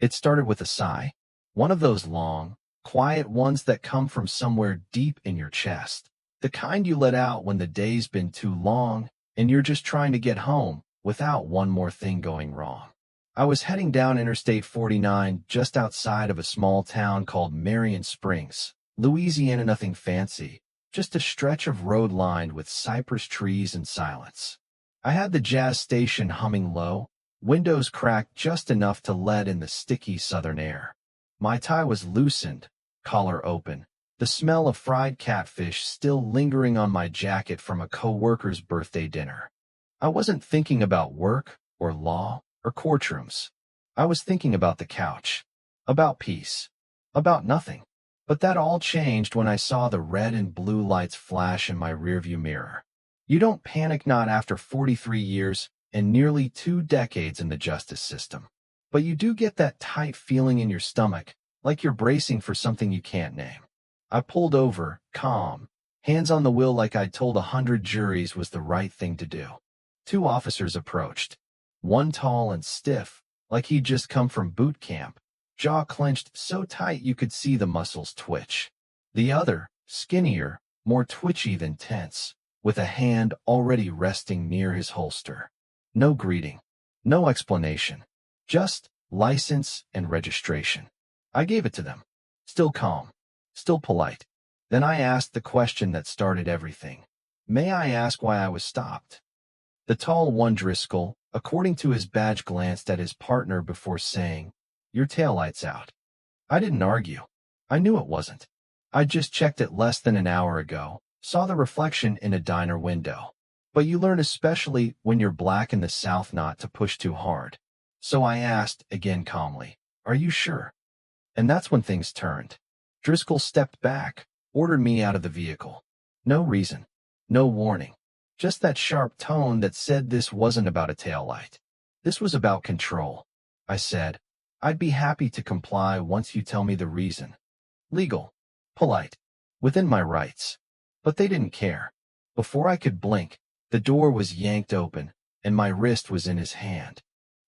It started with a sigh, one of those long, quiet ones that come from somewhere deep in your chest, the kind you let out when the day's been too long and you're just trying to get home without one more thing going wrong. I was heading down Interstate 49 just outside of a small town called Marion Springs, Louisiana. Nothing fancy, just a stretch of road lined with cypress trees and silence. I had the jazz station humming low, windows cracked just enough to let in the sticky southern air. My tie was loosened, collar open, the smell of fried catfish still lingering on my jacket from a co-worker's birthday dinner. I wasn't thinking about work or law or courtrooms. I was thinking about the couch, about peace, about nothing. But that all changed when I saw the red and blue lights flash in my rearview mirror. You don't panic, not after 43 years and nearly 2 decades in the justice system. But you do get that tight feeling in your stomach, like you're bracing for something you can't name. I pulled over, calm, hands on the wheel like I'd told 100 juries was the right thing to do. 2 officers approached. One tall and stiff, like he'd just come from boot camp, jaw clenched so tight you could see the muscles twitch. The other, skinnier, more twitchy than tense, with a hand already resting near his holster. No greeting, no explanation, just license and registration. I gave it to them, still calm, still polite. Then I asked the question that started everything. May I ask why I was stopped? The tall one, Driscoll, according to his badge, glanced at his partner before saying, "Your taillight's out." I didn't argue. I knew it wasn't. I'd just checked it less than an hour ago, saw the reflection in a diner window. But you learn, especially when you're black in the South, not to push too hard. So I asked, again calmly, "Are you sure?" And that's when things turned. Driscoll stepped back, ordered me out of the vehicle. No reason, no warning, just that sharp tone that said this wasn't about a taillight. This was about control. I said, "I'd be happy to comply once you tell me the reason." Legal, polite, within my rights. But they didn't care. Before I could blink, the door was yanked open, and my wrist was in his hand.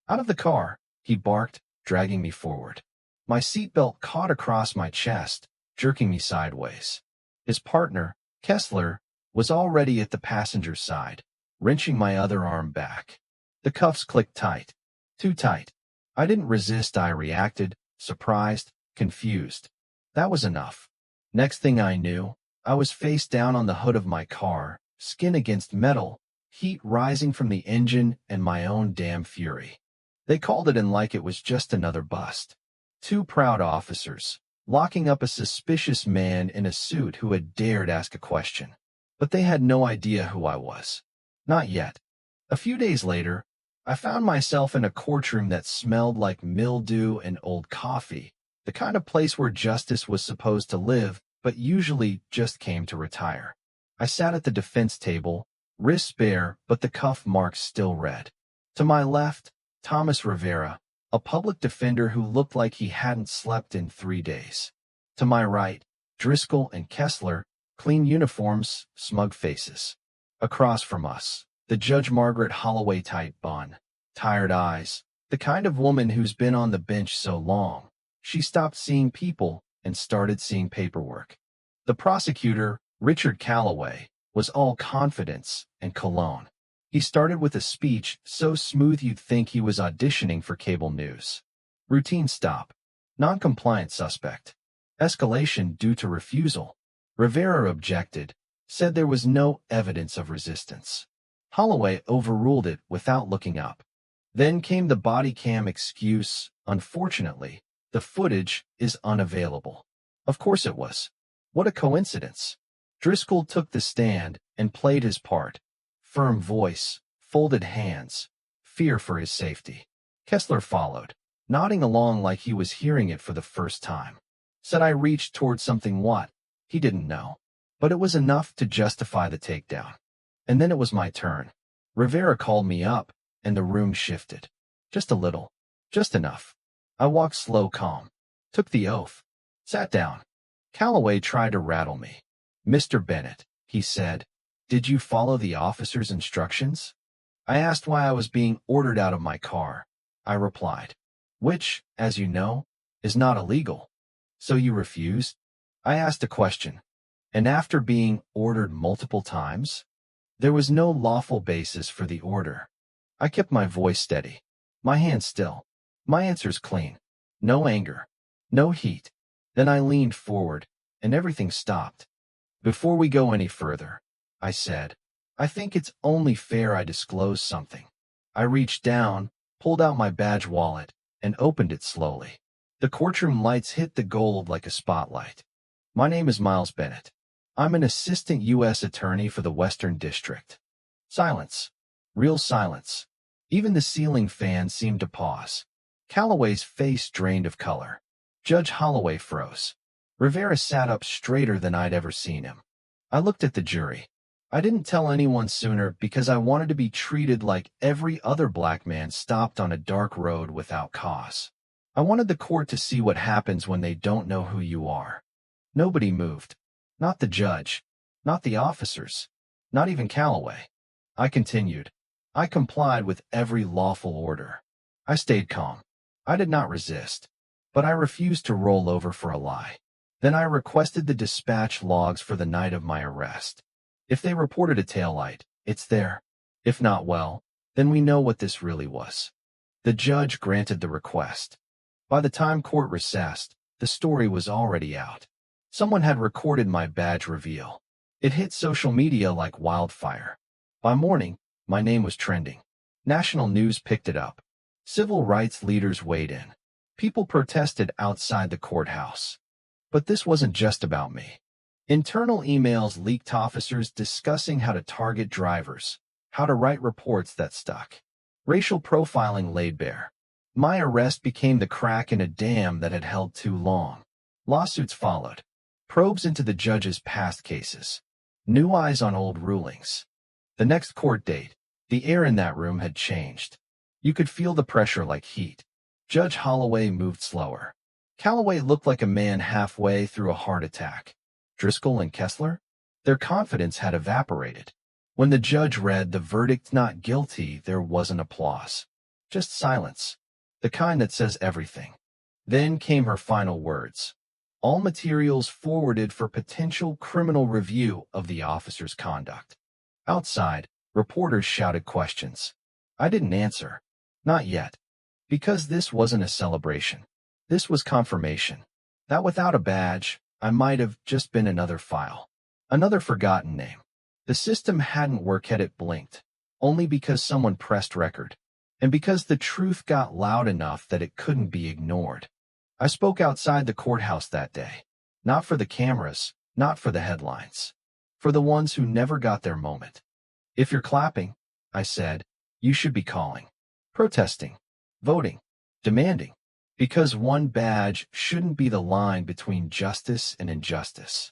"Out of the car," he barked, dragging me forward. My seatbelt caught across my chest, jerking me sideways. His partner, Kessler, was already at the passenger's side, wrenching my other arm back. The cuffs clicked tight. Too tight. I didn't resist. I reacted, surprised, confused. That was enough. Next thing I knew, I was face down on the hood of my car, skin against metal, heat rising from the engine and my own damn fury. They called it in like it was just another bust. 2 proud officers, locking up a suspicious man in a suit who had dared ask a question. But they had no idea who I was. Not yet. A few days later, I found myself in a courtroom that smelled like mildew and old coffee, the kind of place where justice was supposed to live, but usually just came to retire. I sat at the defense table, wrists bare, but the cuff marks still red. To my left, Thomas Rivera, a public defender who looked like he hadn't slept in 3 days. To my right, Driscoll and Kessler, clean uniforms, smug faces. Across from us, the Judge Margaret Holloway-type bun, tired eyes, the kind of woman who's been on the bench so long, she stopped seeing people and started seeing paperwork. The prosecutor, Richard Calloway, was all confidence and cologne. He started with a speech so smooth you'd think he was auditioning for cable news. Routine stop. Non-compliant suspect. Escalation due to refusal. Rivera objected, said there was no evidence of resistance. Holloway overruled it without looking up. Then came the body cam excuse. Unfortunately, the footage is unavailable. Of course it was. What a coincidence. Driscoll took the stand and played his part. Firm voice, folded hands, fear for his safety. Kessler followed, nodding along like he was hearing it for the first time. Said I reached toward something. What? He didn't know. But it was enough to justify the takedown. And then it was my turn. Rivera called me up, and the room shifted. Just a little. Just enough. I walked slow, calm. Took the oath. Sat down. Calloway tried to rattle me. "Mr. Bennett," he said, "did you follow the officer's instructions?" I asked why I was being ordered out of my car. I replied, which, as you know, is not illegal. So you refused? I asked a question. And after being ordered multiple times? There was no lawful basis for the order. I kept my voice steady, my hands still, my answers clean. No anger, no heat. Then I leaned forward, and everything stopped. Before we go any further, I said, I think it's only fair I disclose something. I reached down, pulled out my badge wallet, and opened it slowly. The courtroom lights hit the gold like a spotlight. My name is Miles Bennett. I'm an assistant U.S. attorney for the Western District. Silence. Real silence. Even the ceiling fan seemed to pause. Calloway's face drained of color. Judge Holloway froze. Rivera sat up straighter than I'd ever seen him. I looked at the jury. I didn't tell anyone sooner because I wanted to be treated like every other black man stopped on a dark road without cause. I wanted the court to see what happens when they don't know who you are. Nobody moved. Not the judge. Not the officers. Not even Calloway. I continued. I complied with every lawful order. I stayed calm. I did not resist. But I refused to roll over for a lie. Then I requested the dispatch logs for the night of my arrest. If they reported a taillight, it's there. If not, well, then we know what this really was. The judge granted the request. By the time court recessed, the story was already out. Someone had recorded my badge reveal. It hit social media like wildfire. By morning, my name was trending. National news picked it up. Civil rights leaders weighed in. People protested outside the courthouse. But this wasn't just about me. Internal emails leaked officers discussing how to target drivers, how to write reports that stuck. Racial profiling laid bare. My arrest became the crack in a dam that had held too long. Lawsuits followed. Probes into the judge's past cases. New eyes on old rulings. The next court date, the air in that room had changed. You could feel the pressure like heat. Judge Holloway moved slower. Calloway looked like a man halfway through a heart attack. Driscoll and Kessler? Their confidence had evaporated. When the judge read the verdict not guilty, there wasn't applause. Just silence. The kind that says everything. Then came her final words. All materials forwarded for potential criminal review of the officer's conduct. Outside, reporters shouted questions. I didn't answer. Not yet. Because this wasn't a celebration. This was confirmation. That without a badge, I might have just been another file. Another forgotten name. The system hadn't worked had it blinked. Only because someone pressed record. And because the truth got loud enough that it couldn't be ignored. I spoke outside the courthouse that day. Not for the cameras, not for the headlines. For the ones who never got their moment. If you're clapping, I said, you should be calling. Protesting. Voting. Demanding. Because one badge shouldn't be the line between justice and injustice.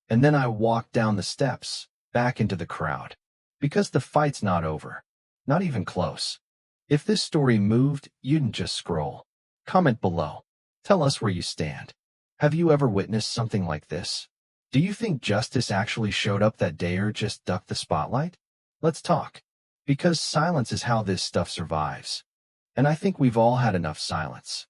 And then I walked down the steps, back into the crowd. Because the fight's not over. Not even close. If this story moved, you didn't just scroll. Comment below. Tell us where you stand. Have you ever witnessed something like this? Do you think justice actually showed up that day or just ducked the spotlight? Let's talk. Because silence is how this stuff survives. And I think we've all had enough silence.